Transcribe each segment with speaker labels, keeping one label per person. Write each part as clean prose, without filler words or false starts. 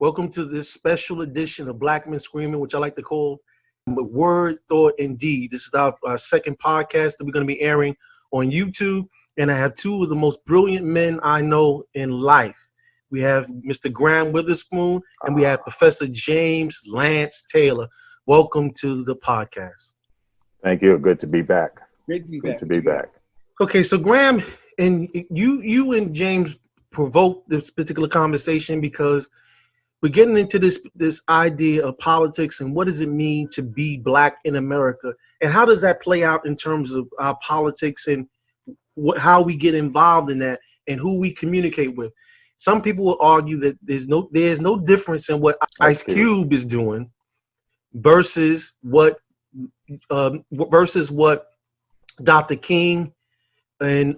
Speaker 1: Welcome to this special edition of Black Men Screaming, which I like to call Word, Thought, and Deed. This is our second podcast that we're going to be airing on YouTube. And I have two of the most brilliant men I know in life. We have Mr. Graham Witherspoon and we have Professor James Lance Taylor. Welcome to the podcast.
Speaker 2: Thank you. Good to be back.
Speaker 3: Great to be back.
Speaker 2: Good to be back.
Speaker 1: Okay, so Graham and you and James provoked this particular conversation because we're getting into this idea of politics and what does it mean to be Black in America, and how does that play out in terms of our politics and how we get involved in that and who we communicate with. Some people will argue that there's no difference in what Ice Cube is doing versus what Dr. King and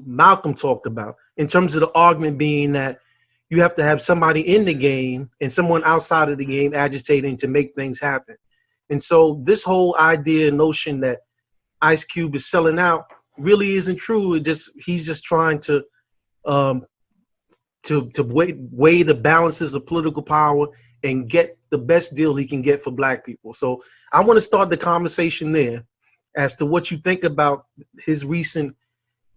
Speaker 1: Malcolm talked about, in terms of the argument being that you have to have somebody in the game and someone outside of the game agitating to make things happen. And so this whole idea, notion that Ice Cube is selling out really isn't true. He's just trying to weigh the balances of political power and get the best deal he can get for Black people. So I want to start the conversation there as to what you think about his recent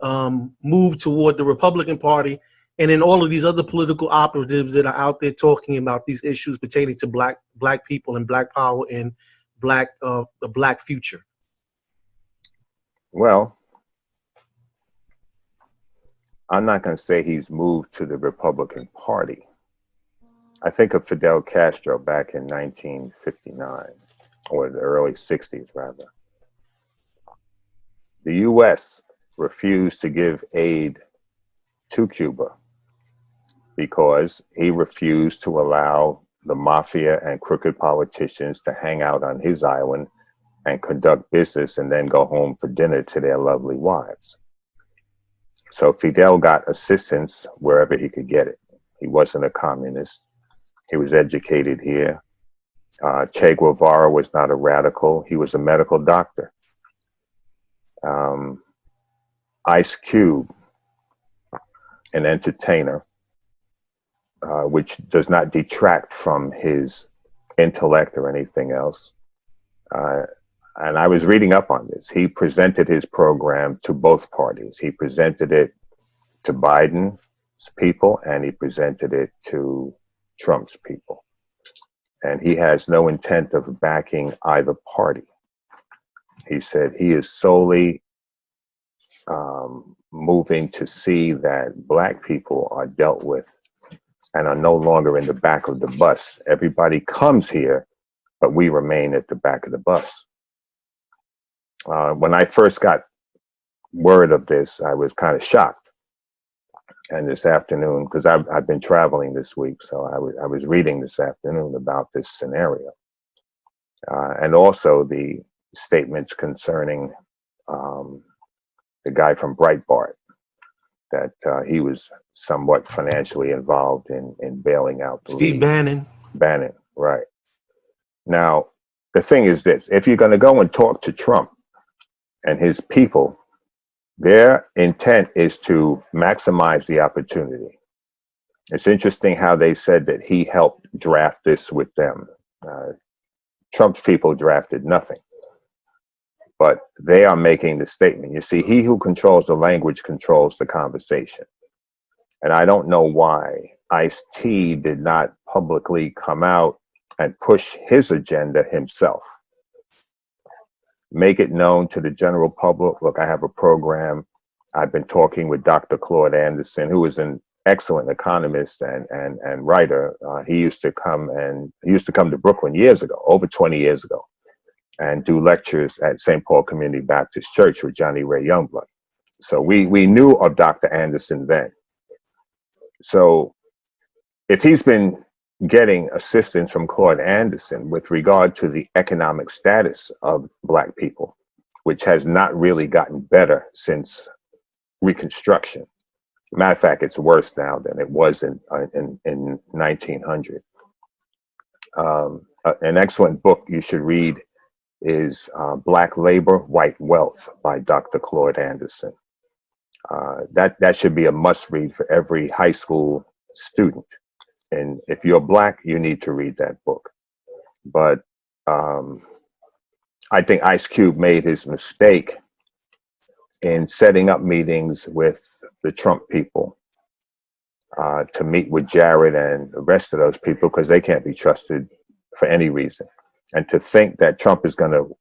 Speaker 1: move toward the Republican Party, and then all of these other political operatives that are out there talking about these issues pertaining to black people and Black power and the Black future.
Speaker 2: Well, I'm not going to say he's moved to the Republican Party. I think of Fidel Castro back in 1959, or the early 60s, rather. The U.S. refused to give aid to Cuba because he refused to allow the mafia and crooked politicians to hang out on his island and conduct business and then go home for dinner to their lovely wives. So Fidel got assistance wherever he could get it. He wasn't a communist. He was educated here. Che Guevara was not a radical. He was a medical doctor. Ice Cube, an entertainer, which does not detract from his intellect or anything else. And I was reading up on this. He presented his program to both parties. He presented it to Biden's people and he presented it to Trump's people. And he has no intent of backing either party. He said he is solely moving to see that Black people are dealt with and are no longer in the back of the bus. Everybody comes here, but we remain at the back of the bus. When I first got word of this, I was kind of shocked. And this afternoon, because I've been traveling this week, so I was reading this afternoon about this scenario. And also the statements concerning the guy from Breitbart, that he was somewhat financially involved in bailing out the
Speaker 1: Steve Bannon.
Speaker 2: Bannon, right. Now, the thing is this: if you're going to go and talk to Trump and his people, their intent is to maximize the opportunity. It's interesting how they said that he helped draft this with them. Trump's people drafted nothing. But they are making the statement. You see, he who controls the language controls the conversation. And I don't know why Ice-T did not publicly come out and push his agenda himself. Make it known to the general public. Look, I have a program. I've been talking with Dr. Claude Anderson, who is an excellent economist and writer. He used to come to Brooklyn years ago, over 20 years ago, and do lectures at St. Paul Community Baptist Church with Johnny Ray Youngblood. So we knew of Dr. Anderson then. So if he's been getting assistance from Claude Anderson with regard to the economic status of Black people, which has not really gotten better since Reconstruction. Matter of fact, it's worse now than it was in 1900. An excellent book you should read is Black Labor, White Wealth by Dr. Claude Anderson. That should be a must read for every high school student. And if you're black, you need to read that book. But I think Ice Cube made his mistake in setting up meetings with the Trump people to meet with Jared and the rest of those people, because they can't be trusted for any reason. And to think that Trump is going to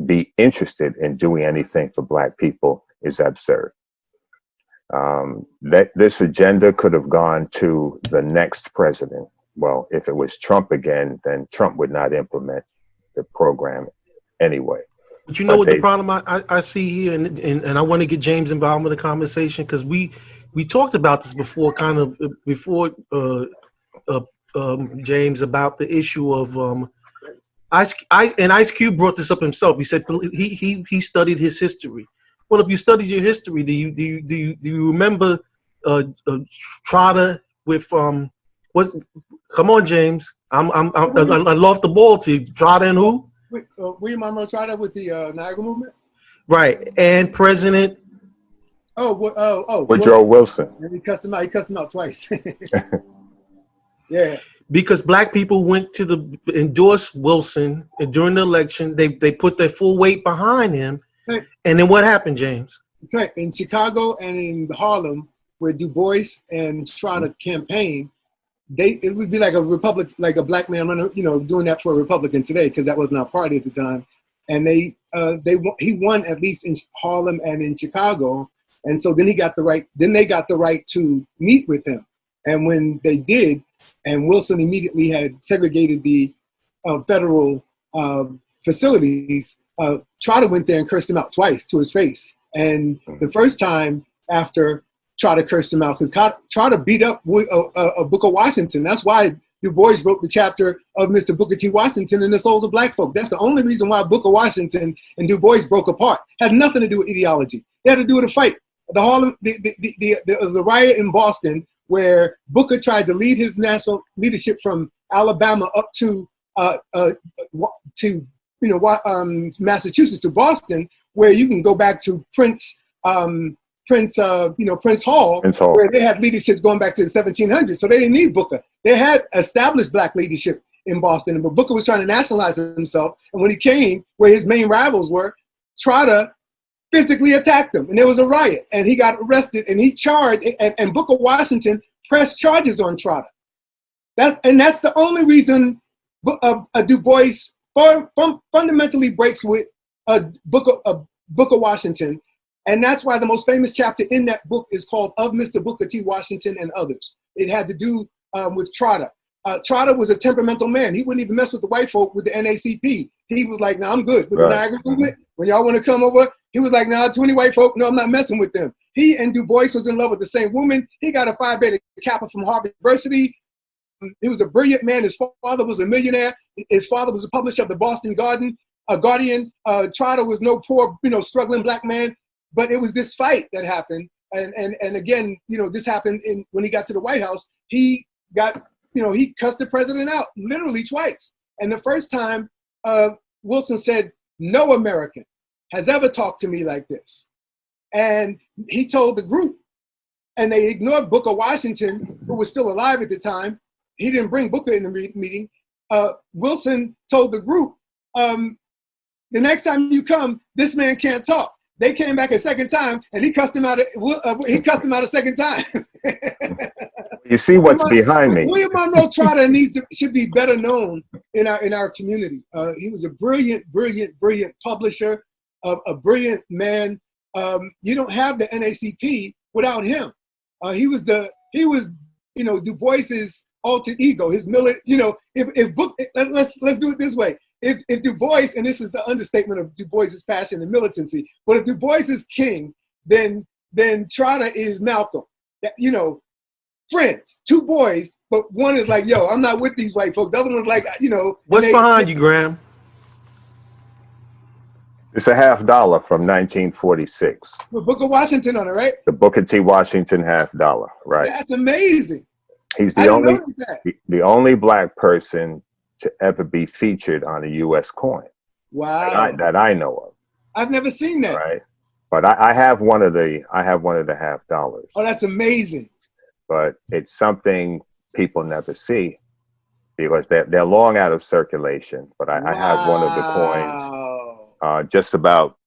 Speaker 2: be interested in doing anything for black people is absurd. That this agenda could have gone to the next president. Well, if it was Trump again, then Trump would not implement the program anyway.
Speaker 1: But you know what the problem I see here, and I want to get James involved in the conversation, because we talked about this before, kind of before James, about the issue of Ice Cube brought this up himself. He said he studied his history. Well, if you studied your history, do you remember Trotter with what? Come on, James. I lost the ball to you. Trotter and who?
Speaker 3: William Monroe Trotter with the Niagara movement.
Speaker 1: Right, and President.
Speaker 2: Woodrow Wilson.
Speaker 3: And he cussed him out. He cussed him out twice. Yeah.
Speaker 1: Because black people went to endorse Wilson, and during the election, they put their full weight behind him.
Speaker 3: Right.
Speaker 1: And then what happened, James?
Speaker 3: Right. In Chicago and in Harlem, where Du Bois and Trotter campaigned, it would be like a Republic, like a black man running, doing that for a Republican today, because that wasn't our party at the time. And he won at least in Harlem and in Chicago. And so then they got the right to meet with him. And when they did, and Wilson immediately had segregated the federal facilities, Trotter went there and cursed him out twice to his face. And the first time after Trotter cursed him out, because Trotter beat up Booker Washington. That's why Du Bois wrote the chapter of Mr. Booker T. Washington and the Souls of Black Folk. That's the only reason why Booker Washington and Du Bois broke apart. Had nothing to do with ideology. It had to do with a fight. The riot in Boston, where Booker tried to lead his national leadership from Alabama up to Massachusetts to Boston, where you can go back to Prince Hall, where they had leadership going back to the 1700s. So they didn't need Booker. They had established black leadership in Boston, but Booker was trying to nationalize himself. And when he came where his main rivals were, Trotter physically attacked him, and there was a riot, and he got arrested, and he charged, and Booker Washington pressed charges on Trotter. That's the only reason Du Bois fundamentally breaks with Booker Washington. And that's why the most famous chapter in that book is called Of Mr. Booker T. Washington and Others. It had to do with Trotter. Trotter was a temperamental man. He wouldn't even mess with the white folk with the NACP. He was like, I'm good. With the Niagara movement, when y'all want to come over, he was like, 20 white folk, no, I'm not messing with them. He and Du Bois was in love with the same woman. He got a Phi Beta Kappa from Harvard University. He was a brilliant man. His father was a millionaire. His father was a publisher of the Boston Guardian. Trotter was no poor, struggling black man. But it was this fight that happened. And again, this happened when he got to the White House. He got, he cussed the president out literally twice. And the first time, Wilson said, "No American has ever talked to me like this." And he told the group, and they ignored Booker Washington, who was still alive at the time. He didn't bring Booker in the meeting. Wilson told the group, the next time you come, this man can't talk. They came back a second time, and he cussed him out. A second time.
Speaker 2: You see what's behind me.
Speaker 3: William Monroe Trotter should be better known in our community. He was a brilliant publisher, a brilliant man. You don't have the NACP without him. He was Du Bois's alter ego. His let's do it this way. If Du Bois, and this is the understatement of Du Bois's passion and militancy, but if Du Bois is king, then Trotter is Malcolm. Friends, two boys, but one is like, yo, I'm not with these white folks. The other one's like,
Speaker 1: What's behind you, Graham?
Speaker 2: It's a $50 from 1946.
Speaker 3: With Booker Washington on it, right?
Speaker 2: The Booker T. Washington $50, right?
Speaker 3: That's amazing.
Speaker 2: He's the only black person to ever be featured on a U.S. coin.
Speaker 3: Wow.
Speaker 2: That I know of.
Speaker 3: I've never seen that.
Speaker 2: Right. But I have one of the $50.
Speaker 3: Oh, that's amazing.
Speaker 2: But it's something people never see because they're long out of circulation. But I have one of the coins just about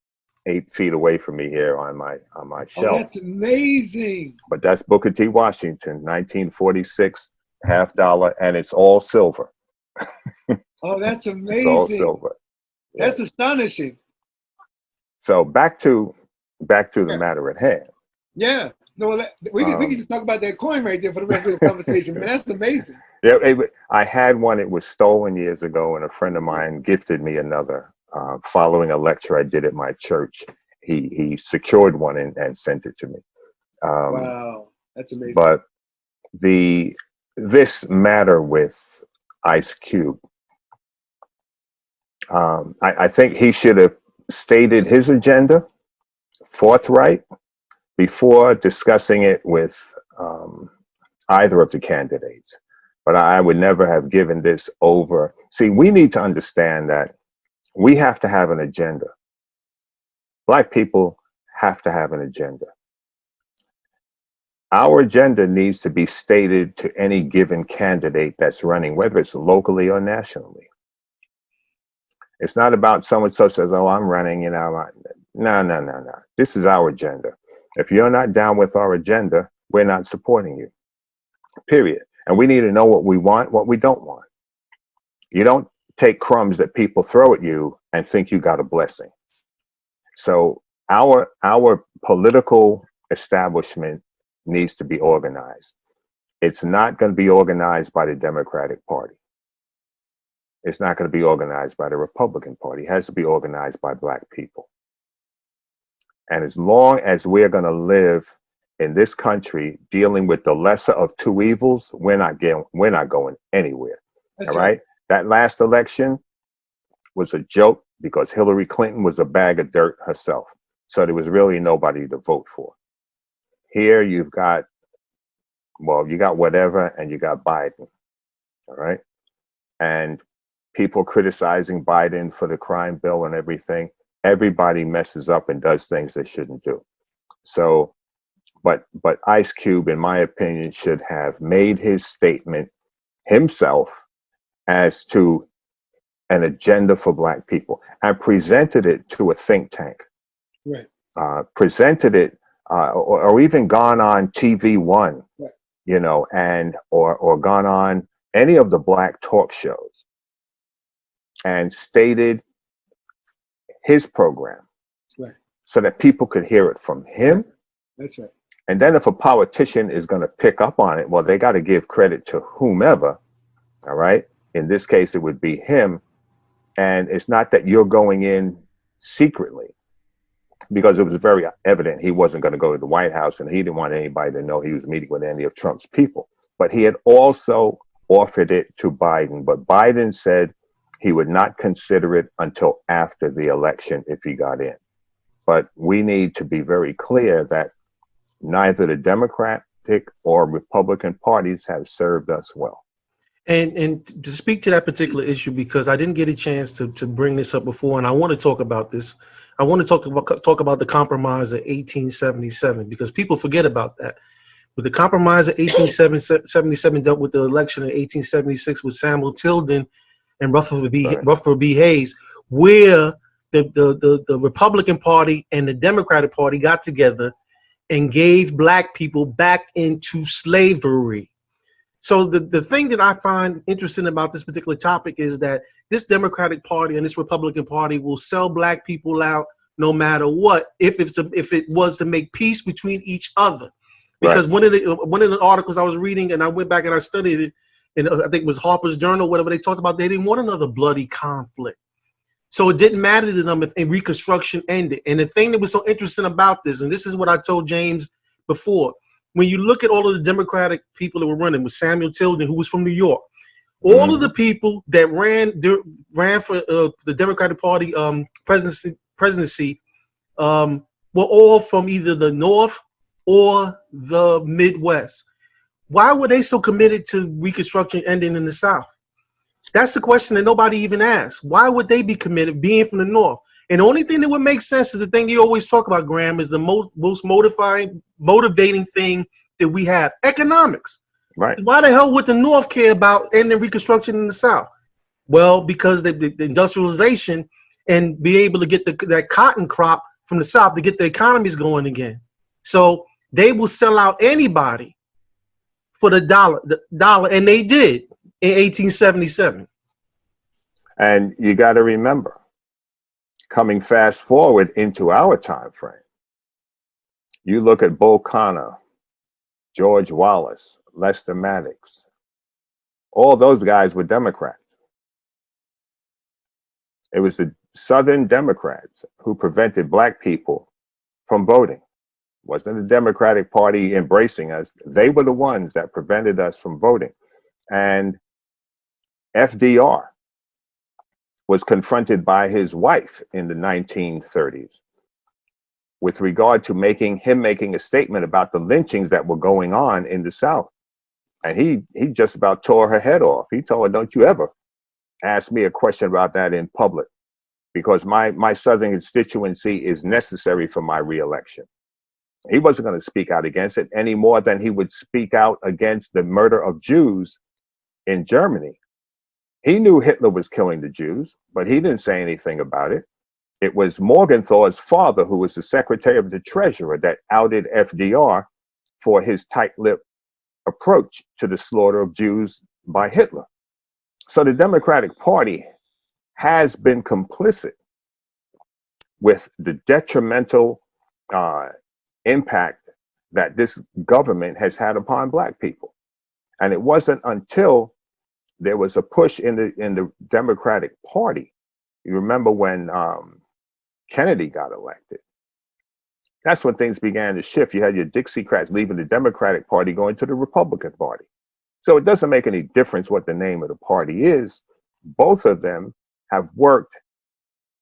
Speaker 2: 8 feet away from me here on my
Speaker 3: Oh,
Speaker 2: shelf.
Speaker 3: that's amazing.
Speaker 2: But that's Booker T. Washington, 1946, $50, and it's all silver.
Speaker 3: Oh, that's amazing.
Speaker 2: It's all silver. Yeah.
Speaker 3: That's astonishing.
Speaker 2: So back to the matter at hand.
Speaker 3: Yeah. No, we can just talk about that coin right there for the rest of the conversation, man. That's amazing.
Speaker 2: Yeah, I had one. It was stolen years ago, and a friend of mine gifted me another. Following a lecture I did at my church, he secured one and sent it to me.
Speaker 3: Wow, that's amazing.
Speaker 2: But this matter with Ice Cube, I think he should have stated his agenda forthright before discussing it with either of the candidates. But I would never have given this over. See, we need to understand that we have to have an agenda. Black people have to have an agenda. Our agenda needs to be stated to any given candidate that's running, whether it's locally or nationally. It's not about so-and-so says, oh, I'm running, No. This is our agenda. If you're not down with our agenda, we're not supporting you, period. And we need to know what we want, what we don't want. You don't take crumbs that people throw at you and think you got a blessing. So our political establishment needs to be organized. It's not going to be organized by the Democratic Party. It's not going to be organized by the Republican Party. It has to be organized by Black people. And as long as we're going to live in this country dealing with the lesser of two evils, we're not going anywhere.
Speaker 3: That's
Speaker 2: all right? That last election was a joke because Hillary Clinton was a bag of dirt herself. So there was really nobody to vote for. Here you got whatever, and you got Biden. All right? And people criticizing Biden for the crime bill and everything. Everybody messes up and does things they shouldn't do. So, but Ice Cube, in my opinion, should have made his statement himself as to an agenda for Black people and presented it to a think tank.
Speaker 3: Right.
Speaker 2: Presented it, or even gone on TV One, right. And or gone on any of the Black talk shows and stated his program, right, so that people could hear it from him.
Speaker 3: That's right.
Speaker 2: And then if a politician is going to pick up on it, well, they got to give credit to whomever. All right. In this case, it would be him. And it's not that you're going in secretly, because it was very evident he wasn't going to go to the White House and he didn't want anybody to know he was meeting with any of Trump's people. But he had also offered it to Biden. But Biden said he would not consider it until after the election if he got in. But we need to be very clear that neither the Democratic or Republican parties have served us well.
Speaker 1: And to speak to that particular issue, because I didn't get a chance to bring this up before, and I want to talk about this. I want to talk about the Compromise of 1877, because people forget about that. But the Compromise of 1877 dealt with the election in 1876 with Samuel Tilden and Rutherford B. Hayes, where the Republican Party and the Democratic Party got together and gave Black people back into slavery. So the thing that I find interesting about this particular topic is that this Democratic Party and this Republican Party will sell Black people out no matter what, if it was to make peace between each other. Because right. one of the articles I was reading, and I went back and I studied it, and I think it was Harper's Journal, whatever, they talked about they didn't want another bloody conflict. So it didn't matter to them if Reconstruction ended. And the thing that was so interesting about this, and this is what I told James before, when you look at all of the Democratic people that were running, with Samuel Tilden, who was from New York, all of the people that ran for the Democratic Party presidency were all from either the North or the Midwest. Why were they so committed to Reconstruction ending in the South? That's the question that nobody even asks. Why would they be committed, being from the North? And the only thing that would make sense is the thing you always talk about, Graham, is the most motivating thing that we have: economics.
Speaker 2: Right.
Speaker 1: Why the hell would the North care about ending Reconstruction in the South? Well, because the industrialization and be able to get that cotton crop from the South to get the economies going again. So they will sell out anybody for the dollar, and they did in 1877.
Speaker 2: And you got to remember, coming fast forward into our time frame, you look at Bull Connor, George Wallace, Lester Maddox. All those guys were Democrats. It was the Southern Democrats who prevented black people from voting. It wasn't the Democratic Party embracing us. They were the ones that prevented us from voting. And FDR was confronted by his wife in the 1930s with regard to making a statement about the lynchings that were going on in the South. And he just about tore her head off. He told her, don't you ever ask me a question about that in public, because my Southern constituency is necessary for my reelection. He wasn't going to speak out against it any more than he would speak out against the murder of Jews in Germany. He knew Hitler was killing the Jews, but he didn't say anything about it. It was Morgenthau's father, who was the Secretary of the Treasurer, that outed FDR for his tight-lipped approach to the slaughter of Jews by Hitler. So the Democratic Party has been complicit with the detrimental impact that this government has had upon black people. And it wasn't until there was a push in the Democratic Party. You remember when Kennedy got elected? That's when things began to shift. You had your Dixiecrats leaving the Democratic Party, going to the Republican Party. So it doesn't make any difference what the name of the party is. Both of them have worked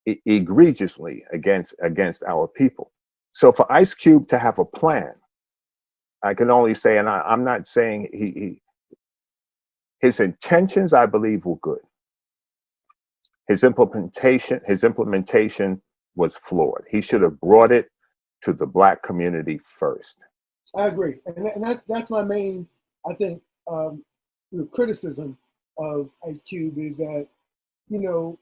Speaker 2: egregiously against our people. So for Ice Cube to have a plan, I can only say, and I'm not saying his intentions, I believe, were good. His implementation was flawed. He should have brought it to the black community first.
Speaker 3: I agree, and that's my main, I think, criticism of Ice Cube is that, you know,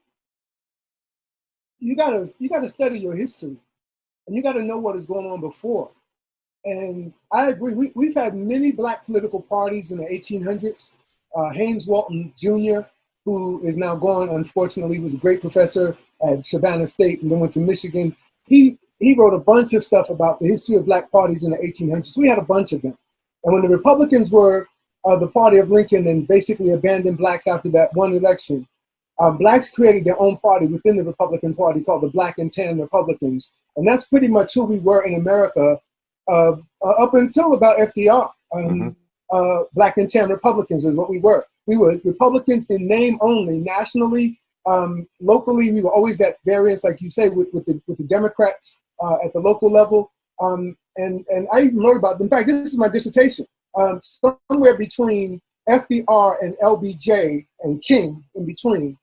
Speaker 3: you gotta study your history, and you gotta know what is going on before. And I agree. We've had many black political parties in the 1800s. Haynes Walton Jr., who is now gone, unfortunately, was a great professor at Savannah State and then went to Michigan. He wrote a bunch of stuff about the history of black parties in the 1800s. We had a bunch of them. And when the Republicans were the party of Lincoln and basically abandoned blacks after that one election, blacks created their own party within the Republican Party called the Black and Tan Republicans. And that's pretty much who we were in America up until about FDR. Black and Tan Republicans is what we were. We were Republicans in name only. Nationally, locally, we were always at variance, like you say, with the Democrats at the local level. And I even wrote about them. In fact, this is my dissertation. Somewhere between FDR and LBJ and King, in between,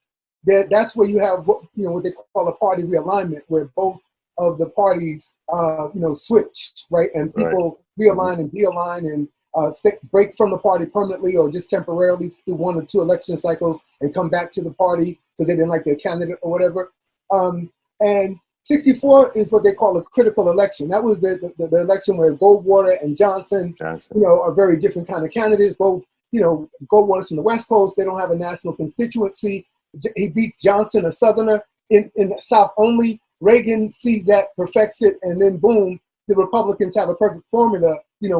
Speaker 3: that's where you have what they call a party realignment, where both of the parties switched, right, and people realign and de-align and break from the party permanently or just temporarily through 1 or 2 election cycles and come back to the party because they didn't like their candidate or whatever. And 64 is what they call a critical election. That was the election where Goldwater and Johnson, are very different kind of candidates. Both, Goldwater's from the West Coast. They don't have a national constituency. He beats Johnson, a Southerner, in the South only. Reagan sees that, perfects it, and then boom, the Republicans have a perfect formula,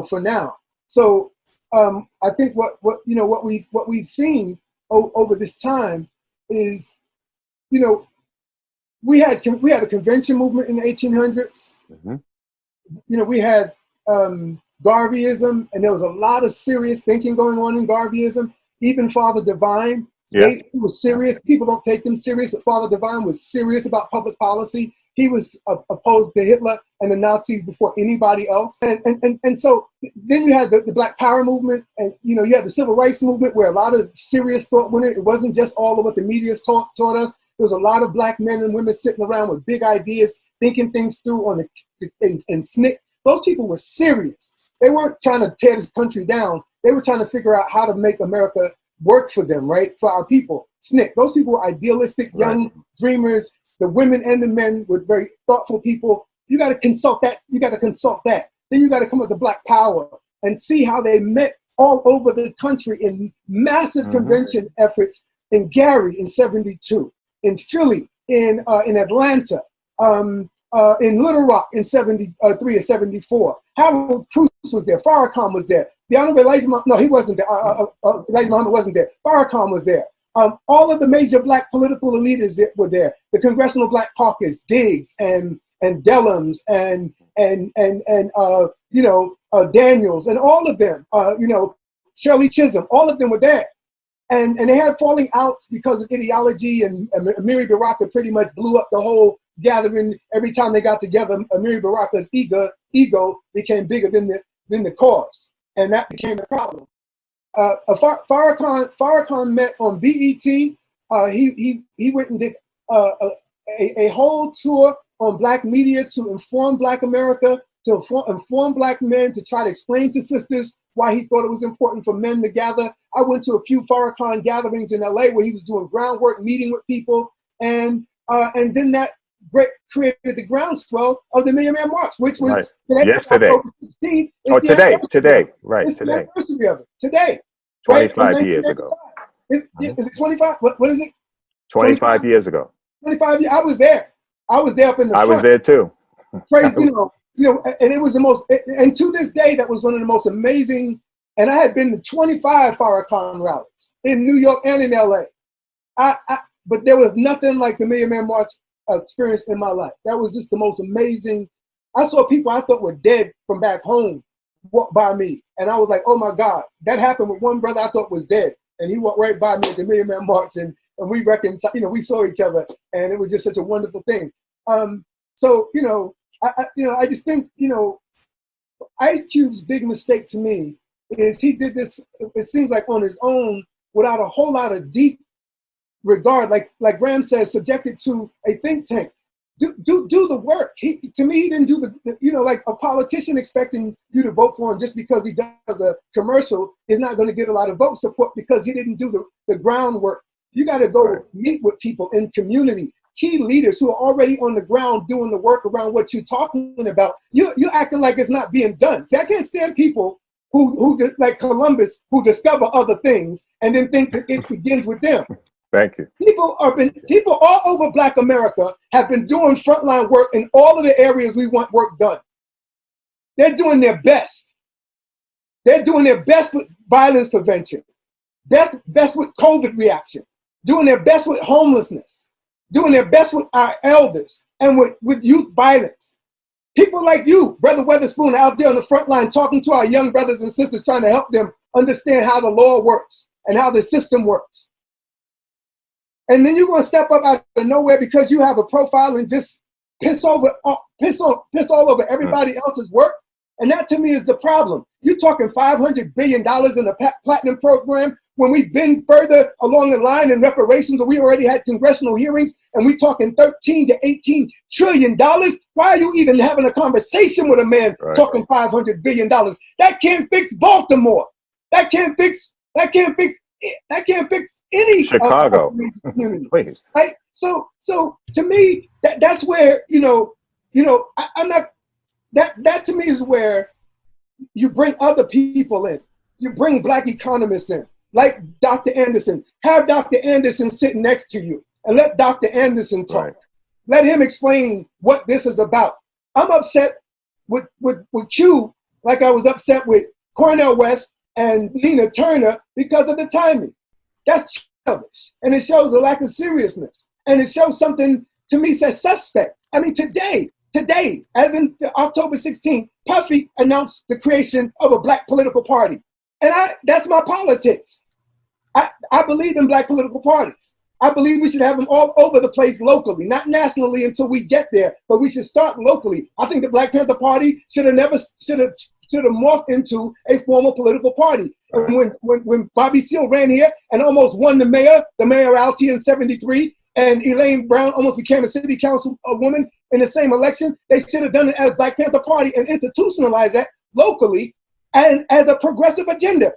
Speaker 3: for now. So I think what we've seen over this time is, we had a convention movement in the 1800s. We had Garveyism, and there was a lot of serious thinking going on in Garveyism. Even Father Divine, he was serious. People don't take him serious, but Father Divine was serious about public policy. He was opposed to Hitler and the Nazis before anybody else. And so then you had the Black Power movement, and you had the Civil Rights movement, where a lot of serious thought went in. It wasn't just all of what the media taught us. There was a lot of black men and women sitting around with big ideas, thinking things through and SNCC. Those people were serious. They weren't trying to tear this country down. They were trying to figure out how to make America work for them, right? For our people. SNCC. Those people were idealistic, young dreamers. The women and the men were very thoughtful people. You got to consult that. You got to consult that. Then you got to come up with Black Power and see how they met all over the country in massive convention efforts in Gary in 72, in Philly, in Atlanta, in Little Rock in 73 or 74. Harold Cruz was there. Farrakhan was there. The Honorable Elijah Muhammad, no, he wasn't there. Elijah Muhammad wasn't there. Farrakhan was there. All of the major Black political leaders that were there. The Congressional Black Caucus, Diggs and Dellums and Daniels and all of them. Shirley Chisholm, all of them were there. And they had falling outs because of ideology, and Amiri Baraka pretty much blew up the whole gathering. Every time they got together, Amiri Baraka's ego became bigger than the cause, and that became a problem. Farrakhan met on BET. He went and did a whole tour on Black media to inform Black America, to inform Black men, to try to explain to sisters why he thought it was important for men to gather. I went to a few Farrakhan gatherings in LA where he was doing groundwork, meeting with people, and then that created the groundswell of the Million Man March, which was
Speaker 2: yesterday.
Speaker 3: October 16th.
Speaker 2: Today.
Speaker 3: It's the anniversary of it. Today.
Speaker 2: 25 years ago.
Speaker 3: Is it 25? What is it?
Speaker 2: 25 years ago.
Speaker 3: 25 years. I was there. I was there up in the front.
Speaker 2: I was there too.
Speaker 3: Crazy, and it was the most, and to this day, that was one of the most amazing. And I had been to 25 Farrakhan rallies in New York and in LA. But there was nothing like the Million Man March experience in my life. That was just the most amazing. I saw people I thought were dead from back home walk by me, and I was like, oh my God, that happened with one brother I thought was dead, and he walked right by me at the Million Man March, and we reconciled. We saw each other, and it was just such a wonderful thing. I just think, Ice Cube's big mistake to me is he did this, it seems like on his own, without a whole lot of deep regard, like Graham says, subjected to a think tank. Do the work. To me, he didn't do like a politician expecting you to vote for him just because he does a commercial is not going to get a lot of vote support because he didn't do the groundwork. You got to go meet with people in community, key leaders who are already on the ground doing the work around what you're talking about. You're acting like it's not being done. See, I can't stand people who like Columbus, who discover other things and then think that it begins with them.
Speaker 2: Thank you.
Speaker 3: People all over Black America have been doing frontline work in all of the areas we want work done. They're doing their best. They're doing their best with violence prevention, best with COVID reaction, doing their best with homelessness, doing their best with our elders and with youth violence. People like you, Brother Weatherspoon, out there on the front line talking to our young brothers and sisters, trying to help them understand how the law works and how the system works. And then you're going to step up out of nowhere because you have a profile and just piss all over everybody else's work. And that to me is the problem. You're talking $500 billion in the platinum program when we've been further along the line in reparations, where we already had congressional hearings, and we're talking $13 to $18 trillion. Why are you even having a conversation with a man talking $500 billion? That can't fix Baltimore. That can't fix any
Speaker 2: Chicago. Please.
Speaker 3: Right? So to me, that's where I'm not. That to me is where you bring other people in. You bring Black economists in, like Dr. Anderson. Have Dr. Anderson sit next to you and let Dr. Anderson talk.
Speaker 2: Right.
Speaker 3: Let him explain what this is about. I'm upset with Q, like I was upset with Cornel West and Nina Turner because of the timing. That's childish. And it shows a lack of seriousness. And it shows something, to me, says suspect. I mean, today, as in October 16th, Puffy announced the creation of a Black political party. And that's my politics. I believe in Black political parties. I believe we should have them all over the place locally, not nationally until we get there, but we should start locally. I think the Black Panther Party should have morphed into a formal political party. And when Bobby Seale ran here and almost won the mayoralty in 73, and Elaine Brown almost became a city council woman in the same election, they should have done it as Black Panther Party and institutionalized that locally and as a progressive agenda.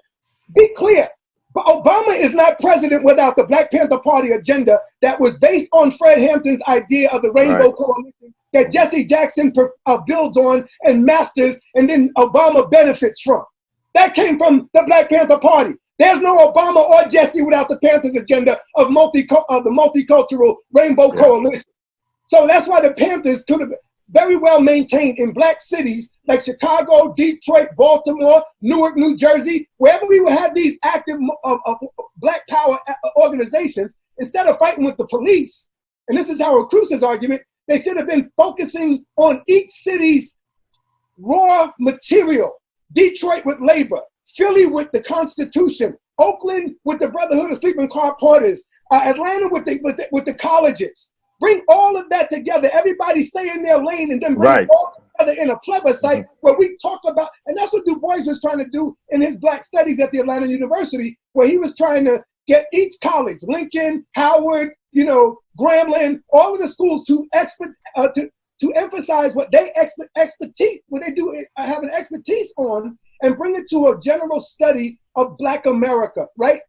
Speaker 3: Be clear, but Obama is not president without the Black Panther Party agenda that was based on Fred Hampton's idea of the Rainbow Coalition that Jesse Jackson builds on and masters, and then Obama benefits from. That came from the Black Panther Party. There's no Obama or Jesse without the Panthers agenda of the multicultural Rainbow Coalition. So that's why the Panthers could have very well maintained in Black cities like Chicago, Detroit, Baltimore, Newark, New Jersey, wherever we would have these active Black power organizations, instead of fighting with the police. And this is Harold Cruz's argument. They should have been focusing on each city's raw material. Detroit with labor, Philly with the Constitution, Oakland with the Brotherhood of Sleeping Car Porters, Atlanta with the colleges. Bring all of that together. Everybody stay in their lane, and then bring it all together in a plebiscite where we talk about, and that's what Du Bois was trying to do in his Black Studies at the Atlanta University, where he was trying to get each college, Lincoln, Howard, Grambling, all of the schools to emphasize what they expertise, what they do have an expertise on, and bring it to a general study of Black America, right?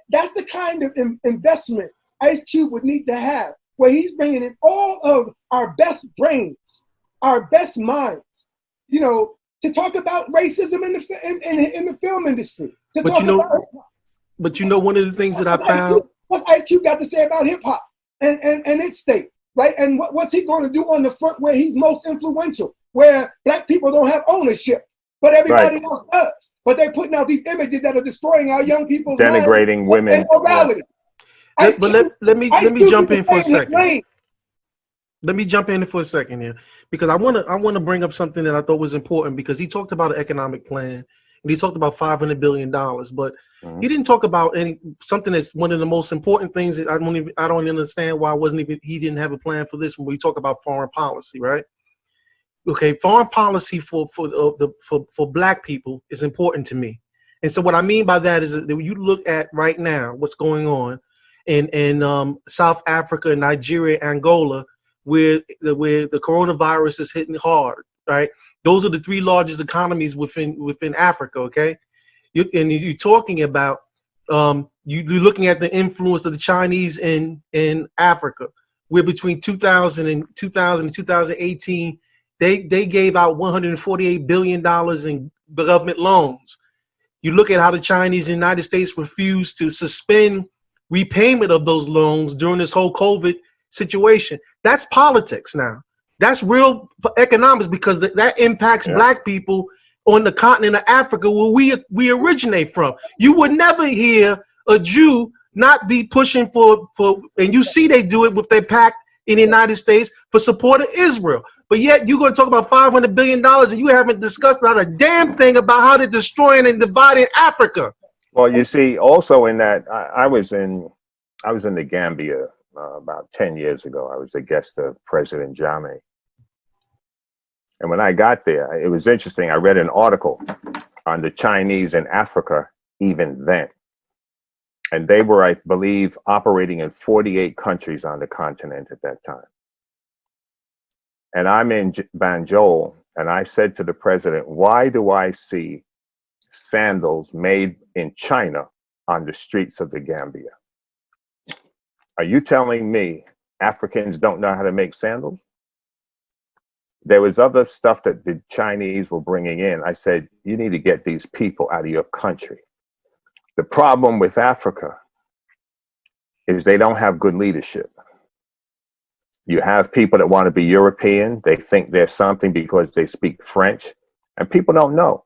Speaker 3: That's the kind of investment Ice Cube would need to have, where he's bringing in all of our best brains, our best minds, to talk about racism in the film industry. One
Speaker 1: of the things that I found.
Speaker 3: What's Ice Cube got to say about hip hop and its state, right? And what's he going to do on the front where he's most influential, where Black people don't have ownership, but everybody else does. But they're putting out these images that are destroying our young people's
Speaker 2: denigrating women
Speaker 3: and morality.
Speaker 1: Let me jump in for a second. Let me jump in for a second here, because I want to bring up something that I thought was important, because he talked about an economic plan and he talked about $500 billion, but he didn't talk about something that's one of the most important things that I don't understand why he didn't have a plan for this when we talk about foreign policy, right? Okay, foreign policy for Black people is important to me. And so what I mean by that is that when you look at right now what's going on in South Africa, Nigeria, Angola, where the coronavirus is hitting hard, right? Those are the three largest economies within Africa, okay? You're talking about you're looking at the influence of the Chinese in Africa, where between 2000 and 2018, they gave out $148 billion in government loans. You look at how the Chinese and the United States refused to suspend repayment of those loans during this whole COVID situation. That's politics now. That's real economics, because that impacts Black people on the continent of Africa, where we originate from. You would never hear a Jew not be pushing for, and you see they do it with their pact in the United States for support of Israel. But yet you're going to talk about $500 billion and you haven't discussed not a damn thing about how they're destroying and dividing Africa.
Speaker 2: Well, you see, also in that, I was in the Gambia about 10 years ago. I was a guest of President Jammeh. And when I got there, it was interesting. I read an article on the Chinese in Africa even then. And they were, I believe, operating in 48 countries on the continent at that time. And I'm in Banjul, and I said to the president, why do I see sandals made in China on the streets of the Gambia? Are you telling me Africans don't know how to make sandals? There was other stuff that the Chinese were bringing in. I said, you need to get these people out of your country. The problem with Africa is they don't have good leadership. You have people that want to be European. They think they're something because they speak French, and people don't know.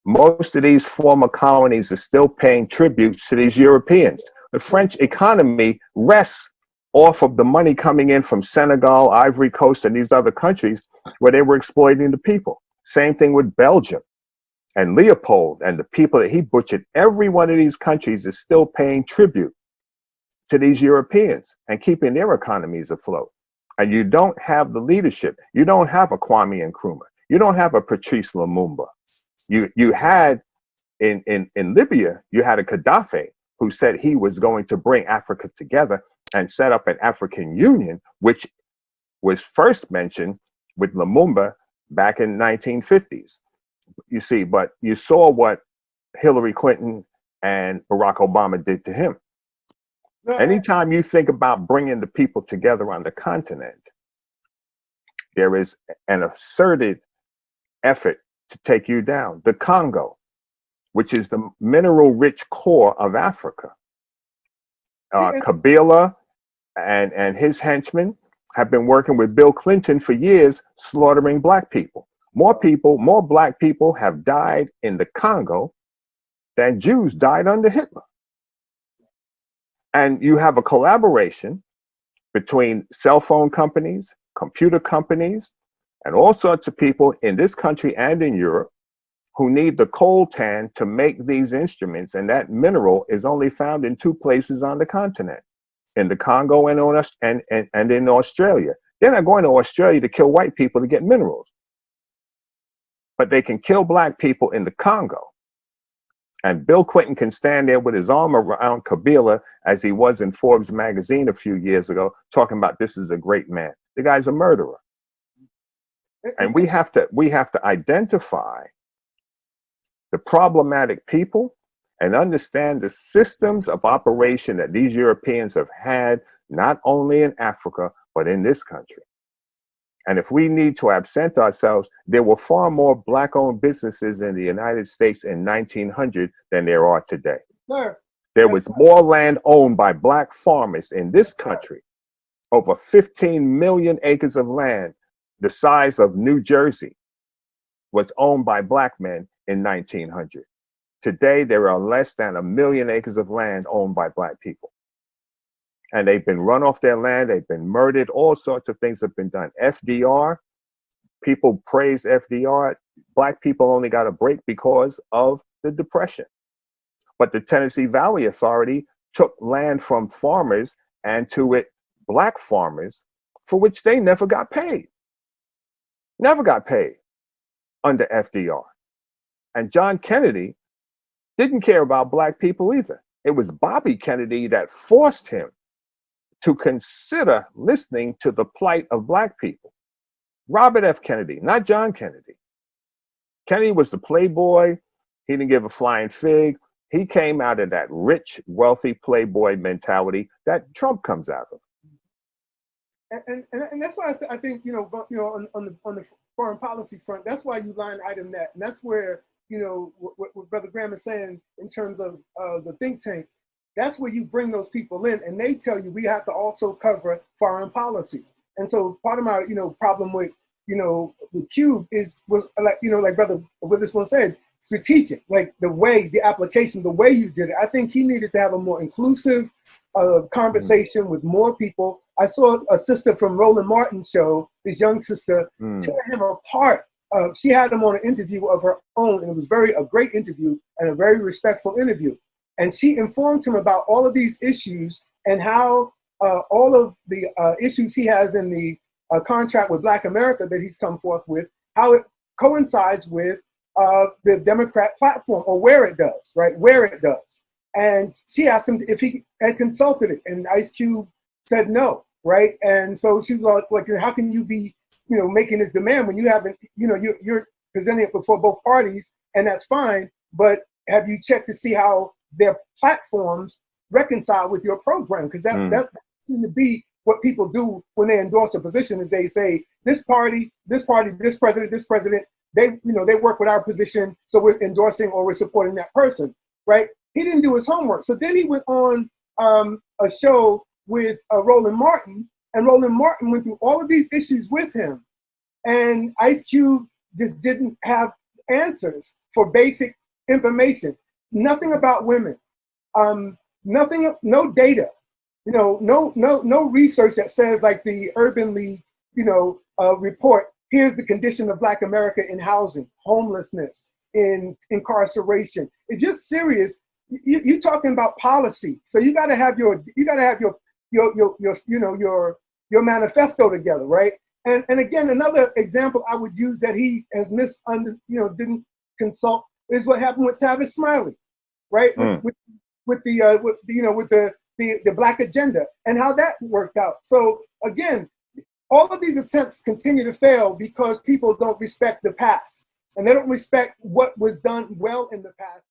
Speaker 2: Most of these former colonies are still paying tributes to these Europeans. The French economy rests off of the money coming in from Senegal, Ivory Coast, and these other countries where they were exploiting the people. Same thing with Belgium and Leopold and the people that he butchered. Every one of these countries is still paying tribute to these Europeans and keeping their economies afloat. And you don't have the leadership. You don't have a Kwame Nkrumah. You don't have a Patrice Lumumba. You had in Libya, you had a Gaddafi who said he was going to bring Africa together and set up an African Union, which was first mentioned with Lumumba back in 1950s. You see, but you saw what Hillary Clinton and Barack Obama did to him. Anytime you think about bringing the people together on the continent, there is an asserted effort to take you down. The Congo, which is the mineral-rich core of Africa. Kabila and his henchmen have been working with Bill Clinton for years, slaughtering black people. More black people have died in the Congo than Jews died under Hitler. And you have a collaboration between cell phone companies, computer companies, and all sorts of people in this country and in Europe who need the coltan to make these instruments. And that mineral is only found in 2 places on the continent, in the Congo and in Australia. They're not going to Australia to kill white people to get minerals, but they can kill black people in the Congo. And Bill Clinton can stand there with his arm around Kabila, as he was in Forbes magazine a few years ago, talking about this is a great man. The guy's a murderer. And we have to identify the problematic people and understand the systems of operation that these Europeans have had, not only in Africa, but in this country. And if we need to absent ourselves, there were far more black-owned businesses in the United States in 1900 than there are today.
Speaker 3: Sir,
Speaker 2: there was more land owned by black farmers in this country, over 15 million acres of land, the size of New Jersey, was owned by black men in 1900. Today, there are less than 1 million acres of land owned by black people. And they've been run off their land, they've been murdered, all sorts of things have been done. FDR, people praise FDR. Black people only got a break because of the Depression. But the Tennessee Valley Authority took land from farmers and to it black farmers, for which they never got paid. Never got paid under FDR. And John Kennedy didn't care about black people either. It was Bobby Kennedy that forced him to consider listening to the plight of black people. Robert F. Kennedy, not John Kennedy. Kennedy was the playboy. He didn't give a flying fig. He came out of that rich, wealthy playboy mentality that Trump comes out of.
Speaker 3: And that's why I think on the foreign policy front, that's why you line item that, and that's where what Brother Graham is saying in terms of the think tank. That's where you bring those people in, and they tell you we have to also cover foreign policy. And so part of my problem with Cube was like Brother Witherspoon said, strategic, like the application, the way you did it. I think he needed to have a more inclusive conversation with more people. I saw a sister from Roland Martin's show, this young sister, tear him apart. She had him on an interview of her own, and it was a great interview and a very respectful interview. And she informed him about all of these issues and how all of the issues he has in the contract with Black America that he's come forth with, how it coincides with the Democrat platform, or where it does, right? Where it does. And she asked him if he had consulted it, and Ice Cube said no, right? And so she was like, how can you be, making this demand when you haven't, you're presenting it before both parties, and that's fine, but have you checked to see how their platforms reconcile with your program? Because that seems to be what people do when they endorse a position, is they say this party, this president, they work with our position, so we're endorsing or we're supporting that person, right? He didn't do his homework. So then he went on a show with Roland Martin, and Roland Martin went through all of these issues with him, and Ice Cube just didn't have answers for basic information. Nothing about women, nothing, no data, no research that says, like the Urban League, report, here's the condition of Black America in housing, homelessness, in incarceration. If you're serious, you're talking about policy. So you got to have your manifesto together, right? And again, another example I would use that he has didn't consult is what happened with Tavis Smiley, right? With the Black agenda and how that worked out. So again, all of these attempts continue to fail because people don't respect the past. and they don't respect what was done well in the past.